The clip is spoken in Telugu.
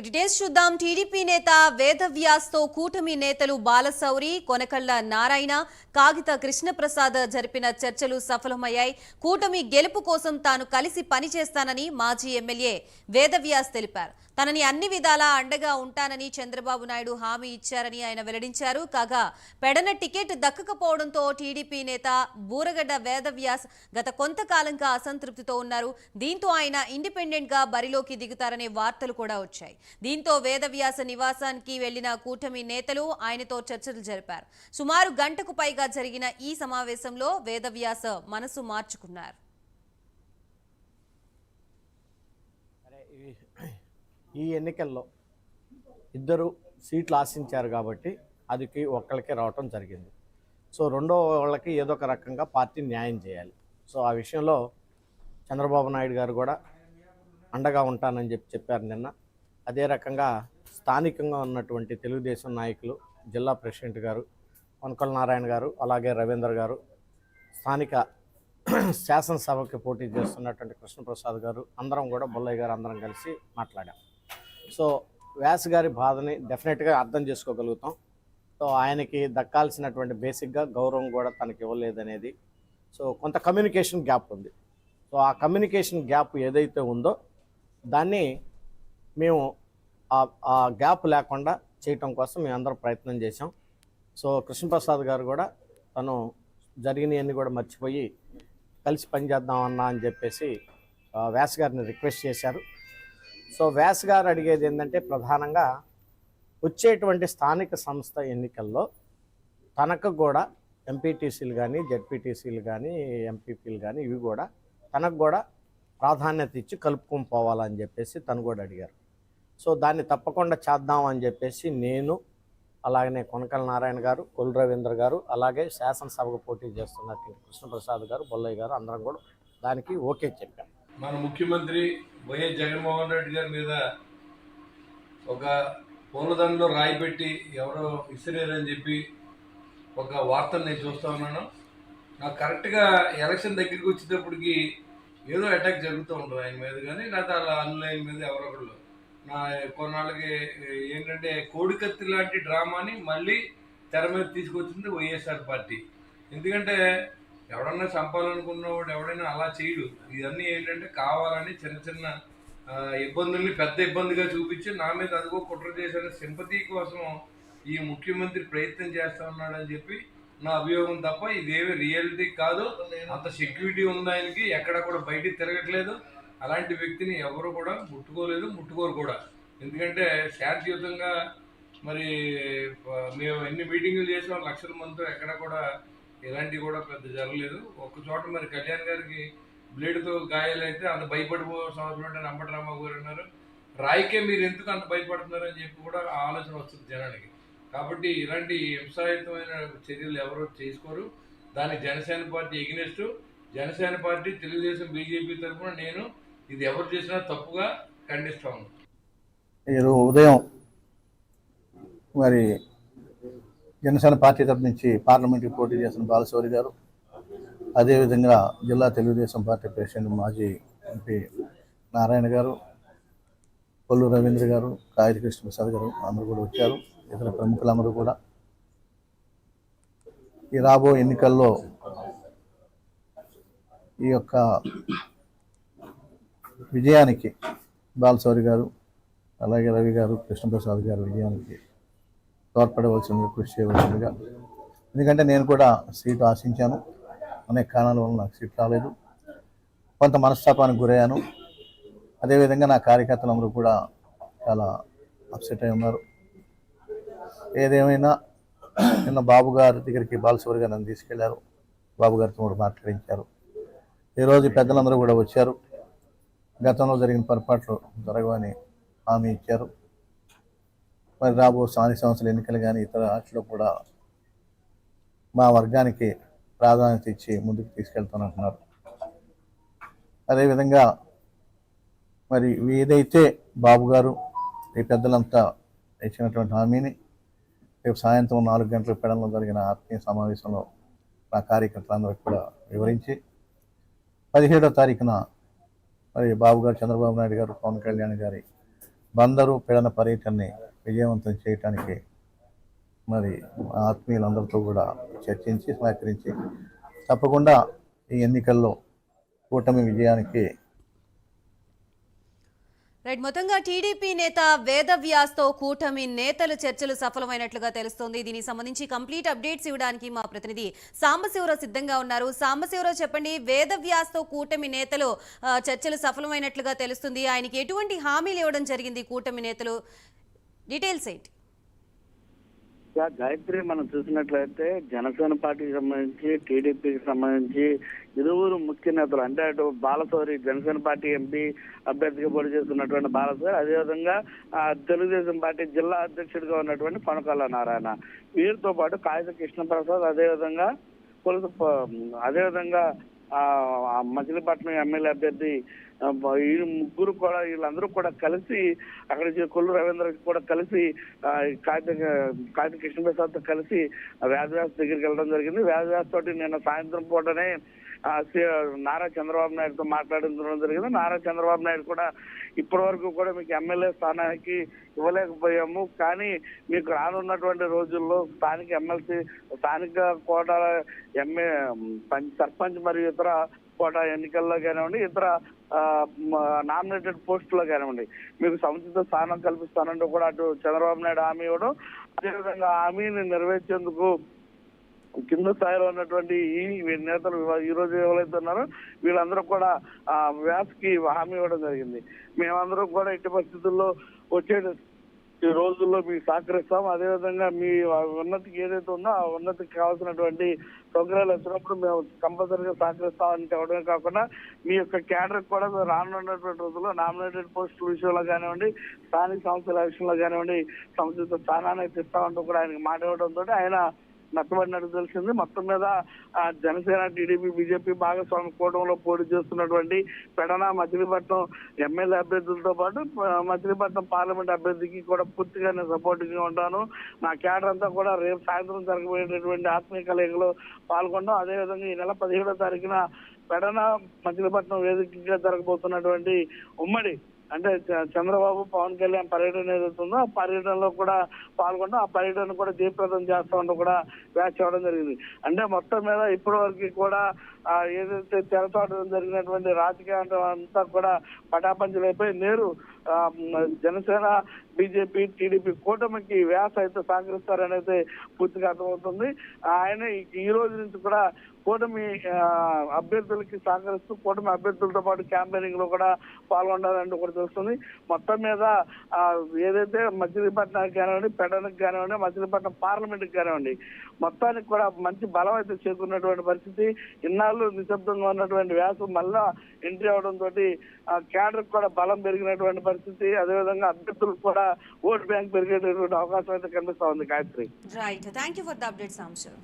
డీటెయిల్స్ చూద్దాం. టీడీపీ నేత వేదవ్యాస్తో కూటమి నేతలు బాలశౌరి, కొనకళ్ళ నారాయణ, కాగిత కృష్ణప్రసాద్ జరిపిన చర్చలు సఫలమయ్యాయి. కూటమి గెలుపు కోసం తాను కలిసి పనిచేస్తానని మాజీ ఎమ్మెల్యే వేదవ్యాస్ తెలిపారు. తనని అన్ని విధాలా అండగా ఉంటానని చంద్రబాబు నాయుడు హామీ ఇచ్చారని ఆయన వెల్లడించారు. కాగా పెడన టికెట్ దక్కకపోవడంతో టీడీపీ నేత బూరగడ్డ వేదవ్యాస్ గత కొంతకాలంగా అసంతృప్తితో ఉన్నారు. దీంతో ఆయన ఇండిపెండెంట్ గా బరిలోకి దిగుతారనే వార్తలు కూడా వచ్చాయి. దీంతో వేదవ్యాస నివాసానికి వెళ్లిన కూటమి నేతలు ఆయనతో చర్చలు జరిపారు. సుమారు గంటకు పైగా జరిగిన ఈ సమావేశంలో వేదవ్యాస మనసు మార్చుకున్నారు. ఈ ఎన్నికల్లో ఇద్దరు సీట్లు ఆశించారు కాబట్టి అదికి ఒక్కళ్ళకి రావటం జరిగింది. సో రెండో వాళ్ళకి ఏదో ఒక రకంగా పార్టీ న్యాయం చేయాలి. సో ఆ విషయంలో చంద్రబాబు నాయుడు గారు కూడా అండగా ఉంటానని చెప్పారు నిన్న. అదే రకంగా స్థానికంగా ఉన్నటువంటి తెలుగుదేశం నాయకులు, జిల్లా ప్రెసిడెంట్ గారు కొనకళ్ళ నారాయణ గారు, అలాగే రవీంద్ర గారు, స్థానిక శాసనసభకి పోటీ చేస్తున్నటువంటి కృష్ణప్రసాద్ గారు, అందరం కూడా బొల్లయ్య గారు అందరం కలిసి మాట్లాడాం. సో వ్యాస్ గారి బాధని డెఫినెట్గా అర్థం చేసుకోగలుగుతాం. సో ఆయనకి దక్కాల్సినటువంటి బేసిక్గా గౌరవం కూడా తనకి ఇవ్వలేదనేది. సో కొంత కమ్యూనికేషన్ గ్యాప్ ఉంది. సో ఆ కమ్యూనికేషన్ గ్యాప్ ఏదైతే ఉందో దాన్ని మేము ఆ గ్యాప్ లేకుండా చేయటం కోసం మేము అందరం ప్రయత్నం చేసాం. సో కృష్ణప్రసాద్ గారు కూడా తను జరిగినవన్నీ కూడా మర్చిపోయి కలిసి పనిచేద్దామన్నా అని చెప్పేసి వ్యాస్ గారిని రిక్వెస్ట్ చేశారు. సో వ్యాస్ గారు అడిగేది ఏంటంటే ప్రధానంగా వచ్చేటువంటి స్థానిక సంస్థ ఎన్నికల్లో తనకు కూడా ఎంపీటీసీలు కానీ, జెడ్పీటీసీలు కానీ, ఎంపీపీలు కానీ ఇవి కూడా తనకు కూడా ప్రాధాన్యత ఇచ్చి కలుపుకొని పోవాలని చెప్పేసి తను కూడా అడిగారు. సో దాన్ని తప్పకుండా చేద్దామని చెప్పేసి నేను, అలాగనే కొనకళ్ళ నారాయణ గారు, కొల్లు రవీంద్ర గారు, అలాగే శాసనసభకు పోటీ చేస్తున్నటువంటి కృష్ణప్రసాద్ గారు, బొల్లయ్య గారు అందరం కూడా దానికి ఓకే చెప్పాం. మన ముఖ్యమంత్రి వైఎస్ జగన్మోహన్ రెడ్డి గారి మీద ఒక పూలదండలో రాయి పెట్టి ఎవరో ఇసిరేరని చెప్పి ఒక వార్తను నేను చూస్తూ ఉన్నాను. నాకు కరెక్ట్గా ఎలక్షన్ దగ్గరికి వచ్చేటప్పటికి ఏదో అటాక్ జరుగుతూ ఉంటుంది ఆయన మీద కానీ, లేదా అలా ఆన్లైన్ మీద ఎవరొకళ్ళు నా కొన్నాళ్ళకి ఏంటంటే కోడికత్తి లాంటి డ్రామాని మళ్ళీ తెర మీద తీసుకొచ్చింది వైఎస్ఆర్ పార్టీ. ఎందుకంటే ఎవడన్నా చంపాలనుకున్నవాడు ఎవడైనా అలా చేయడు. ఇవన్నీ ఏంటంటే కావాలని చిన్న చిన్న ఇబ్బందుల్ని పెద్ద ఇబ్బందిగా చూపించి నా మీద అదిగో కుట్ర చేసిన సింపతి కోసం ఈ ముఖ్యమంత్రి ప్రయత్నం చేస్తా ఉన్నాడని చెప్పి నా అభియోగం తప్ప ఇదేమి రియాలిటీ కాదు. అంత సెక్యూరిటీ ఉంది ఆయనకి, ఎక్కడ కూడా బయటికి తిరగట్లేదు. అలాంటి వ్యక్తిని ఎవరు కూడా ముట్టుకోలేదు, ముట్టుకోరు కూడా. ఎందుకంటే శాంతియుతంగా మరి మేము ఎన్ని మీటింగులు చేసాం లక్షల మందితో, ఎక్కడ కూడా ఇలాంటివి కూడా పెద్ద జరగలేదు. ఒక్క చోట మరి కళ్యాణ్ గారికి బ్లేడ్తో గాయాలైతే అంత భయపడిపోవాల్సిన అవసరం అంటే అంబటరామ గారు అన్నారు, రాయికే మీరు ఎందుకు అంత భయపడుతున్నారు అని చెప్పి కూడా ఆలోచన వస్తుంది జనానికి. కాబట్టి ఇలాంటి హింసాయుతమైన చర్యలు ఎవరు చేసుకోరు. దానికి Janasena party against. Janasena party, Telugu Desam, BJP తరఫున నేను ఇది ఎవరు చేసినా తప్పుగా ఖండిస్తాను. ఉదయం మరి జనసేన పార్టీ తరఫు నుంచి పార్లమెంట్కి పోటీ చేసిన బాలశౌరి గారు, అదేవిధంగా జిల్లా తెలుగుదేశం పార్టీ ప్రెసిడెంట్ మాజీ ఎంపీ నారాయణ గారు, కొల్లు రవీంద్ర గారు, కాగిత కృష్ణప్రసాద్ గారు అందరూ కూడా వచ్చారు. ఇతర ప్రముఖులందరూ కూడా ఈ రాబో ఎన్నికల్లో ఈ యొక్క విజయానికి బాలశౌరి గారు, అలాగే రవి గారు, కృష్ణప్రసాద్ గారు విజయానికి తోడ్పడవలసిందిగా, కృషి చేయవలసిందిగా. ఎందుకంటే నేను కూడా సీటు ఆశించాను, అనేక కారణాల వల్ల నాకు సీట్ రాలేదు, కొంత మనస్తాపానికి గురయ్యాను. అదేవిధంగా నా కార్యకర్తలందరూ కూడా చాలా అప్సెట్ అయి ఉన్నారు. ఏదేమైనా నిన్న బాబు గారి దగ్గరికి బాలశౌరి గారు నన్ను తీసుకెళ్లారు, బాబు గారితో కూడా మాట్లాడించారు. ఈరోజు పెద్దలందరూ కూడా వచ్చారు. గతంలో జరిగిన పొరపాట్లు జరగవని హామీ ఇచ్చారు. మరి రాబో స్థానిక సంస్థల ఎన్నికలు కానీ ఇతర వాటిలో కూడా మా వర్గానికి ప్రాధాన్యత ఇచ్చి ముందుకు తీసుకెళ్తానంటున్నారు. అదేవిధంగా మరి ఏదైతే బాబు గారు ఈ పెద్దలంతా ఇచ్చినటువంటి హామీని రేపు సాయంత్రం 4 గంటల పెడల్లో జరిగిన ఆత్మీయ సమావేశంలో నా కార్యకర్తలందరికీ కూడా వివరించి 17వ తారీఖున మరి బాబు గారు, చంద్రబాబు నాయుడు గారు, పవన్ కళ్యాణ్ గారి బందరు పెడన పర్యటనని విజయవంతం చేయటానికి మరి ఆత్మీయులందరితో కూడా చర్చించి సహకరించి తప్పకుండా ఈ ఎన్నికల్లో కూటమి విజయానికి రైట్, మొత్తంగా టీడీపీ నేత వేదవ్యాస్తో కూటమి నేతలు చర్చలు సఫలమైనట్లుగా తెలుస్తోంది. దీనికి సంబంధించి కంప్లీట్ అప్డేట్స్ ఇవ్వడానికి మా ప్రతినిధి సాంబశివరావు సిద్ధంగా ఉన్నారు. సాంబశివరావు, చెప్పండి, వేదవ్యాస్తో కూటమి నేతలు చర్చలు సఫలమైనట్లుగా తెలుస్తుంది. ఆయనకి ఎటువంటి హామీలు ఇవ్వడం జరిగింది కూటమి నేతలు? డీటెయిల్స్ ఏంటి? గాయత్రి, మనం చూసినట్లయితే జనసేన పార్టీకి సంబంధించి టీడీపీకి సంబంధించి ఇరువురు ముఖ్య నేతలు, అంటే అటు బాలశౌరి జనసేన పార్టీ ఎంపీ అభ్యర్థిగా పోటీ చేస్తున్నటువంటి బాలశౌరి, అదేవిధంగా తెలుగుదేశం పార్టీ జిల్లా అధ్యక్షుడిగా ఉన్నటువంటి కొనకళ్ళ నారాయణ, వీరితో పాటు కాగిత కృష్ణప్రసాద్, అదేవిధంగా మచిలీపట్నం ఎమ్మెల్యే అభ్యర్థి ఈ ముగ్గురు కూడా, వీళ్ళందరూ కూడా కలిసి అక్కడ కొల్లు రవీంద్ర కూడా కలిసి కాగిత కృష్ణప్రసాద్ తో కలిసి వేదవ్యాస్ దగ్గరికి వెళ్ళడం జరిగింది. వేదవ్యాస్ తోటి నిన్న సాయంత్రం పూటనే నారా చంద్రబాబు నాయుడుతో మాట్లాడడం జరిగింది. నారా చంద్రబాబు నాయుడు కూడా ఇప్పటి వరకు కూడా మీకు ఎమ్మెల్యే స్థానానికి ఇవ్వలేకపోయాము, కానీ మీకు రానున్నటువంటి రోజుల్లో స్థానిక కోటా సర్పంచ్ మరియు ఇతర కోటా ఎన్నికల్లో కానివ్వండి, ఇతర నామినేటెడ్ పోస్టులో కానివ్వండి, మీకు సముచిత స్థానం కల్పిస్తానంటూ కూడా అటు చంద్రబాబు నాయుడు హామీ ఇవ్వడం, అదేవిధంగా హామీని నెరవేర్చేందుకు కింద స్థాయిలో ఉన్నటువంటి ఈ నేతలు ఈ రోజు ఎవరైతే ఉన్నారో వీళ్ళందరూ కూడా వ్యాస్కి హామీ ఇవ్వడం జరిగింది. మేమందరం కూడా ఎట్టి పరిస్థితుల్లో వచ్చే ఈ రోజుల్లో మీకు సహకరిస్తాం, అదేవిధంగా మీ ఉన్నతికి ఏదైతే ఉందో ఆ ఉన్నతికి కావాల్సినటువంటి సౌకర్యాలు వచ్చినప్పుడు మేము కంపల్సరీగా సహకరిస్తామని చెప్పడమే కాకుండా మీ యొక్క క్యాడర్ కూడా రానున్నటువంటి రోజుల్లో నామినేటెడ్ పోస్టుల విషయంలో కానివ్వండి, స్థానిక సంస్థల విషయంలో కానివ్వండి, సముచిత స్థానాన్ని ఇస్తామంటూ కూడా ఆయనకు మాట ఇవ్వడంతో ఆయన నష్టపడినట్టు తెలిసింది. మొత్తం మీద జనసేన, టీడీపీ, బీజేపీ భాగస్వామి కూటమిలో పోటీ చేస్తున్నటువంటి పెడన, మచిలీపట్నం ఎమ్మెల్యే అభ్యర్థులతో పాటు మచిలీపట్నం పార్లమెంట్ అభ్యర్థికి కూడా పూర్తిగా నేను సపోర్టింగ్ గా ఉంటాను. నా క్యాడర్ అంతా కూడా రేపు సాయంత్రం జరగబోయేటటువంటి ఆత్మీయ కలయికలో పాల్గొంటాం. అదేవిధంగా ఈ నెల 17వ తారీఖున పెడన, మచిలీపట్నం వేదికగా జరగబోతున్నటువంటి ఉమ్మడి, అంటే చంద్రబాబు, పవన్ కళ్యాణ్ పర్యటన ఏదైతుందో ఆ పర్యటనలో కూడా పాల్గొంటాం. ఆ పర్యటన కూడా జయప్రదం చేస్తామంటూ కూడా వ్యాఖ్య చేయడం జరిగింది. అంటే మొత్తం మీద ఇప్పటి వరకు కూడా ఏదైతే తెరచాటం జరిగినటువంటి రాజకీయాలు అంతా కూడా పటాపంచలైపోయి నేరు జనసేన, బీజేపీ, టీడీపీ కూటమికి వ్యాస అయితే సహకరిస్తారని అయితే పూర్తిగా అర్థమవుతుంది. ఆయన ఈ రోజు నుంచి కూడా కూటమి అభ్యర్థులకి సహకరిస్తూ కూటమి అభ్యర్థులతో పాటు క్యాంపెయినింగ్ లో కూడా పాల్గొంటారంటూ కూడా తెలుస్తుంది. మొత్తం మీద ఏదైతే మచిలీపట్నానికి కానివ్వండి, పెడనకి కానివ్వండి, మచిలీపట్నం పార్లమెంట్ కి కానివ్వండి, మొత్తానికి కూడా మంచి బలం అయితే చేకూరినటువంటి పరిస్థితి. ఇన్నాళ్ళు నిశ్శబ్దంగా ఉన్నటువంటి వ్యాసం మళ్ళా ఎంట్రీ అవడంతో క్యాడర్ కూడా బలం పెరిగినటువంటి పరిస్థితి, అదేవిధంగా అభ్యర్థులకు కూడా ఓట్ బ్యాంక్ పెరిగేటటువంటి అవకాశం అయితే కనిపిస్తా ఉంది. Gayatri, right, thank you for the update Sambasivarao.